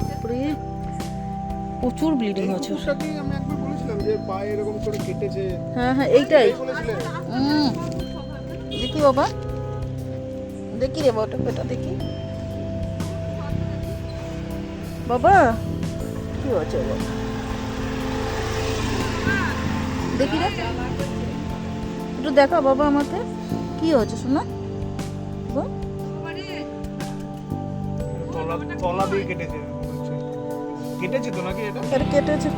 বাপরে প্রচুর ব্লিডিং হচ্ছে। আমি একবার বলেছিলাম যে পায়ে এরকম করে কেটেছে। হ্যাঁ হ্যাঁ এইটাই। বলেছিলেন দেখি বাবা, দেখি রে বাবা, এটা দেখি বাবা কি হচ্ছে বাবা, দেখি রে একটু দেখা বাবা আমাকে কি হচ্ছে শোনা। তলা দিয়ে কেটেছে। কেটেছে তো নাকি এটা? এটা কেটেছে।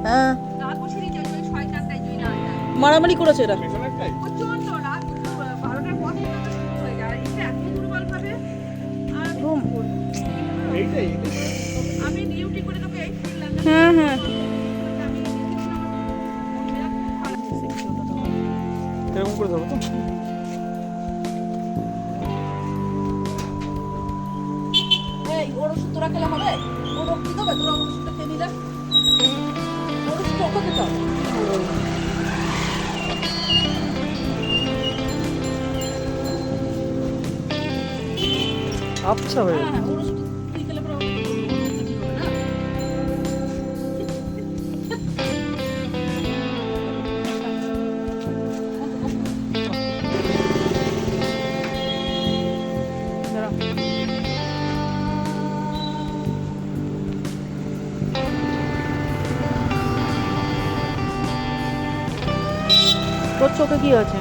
হ্যাঁ মারামারি করেছে এরা। হ্যাঁ হ্যাঁ এরকম করে দেবো তো। ওর ওষুধ তোরা খেলে হবে, ওর রক্তি দেবে, তোরা ওষুধটা খেয়ে নিলে ওর ওষুধ ওকে খেতে হবে। আচ্ছা ভাই হ্যাঁ ওর ওষুধ তুই খেলে পরে ঠিক হবে না। তোর চোখে কি আছে?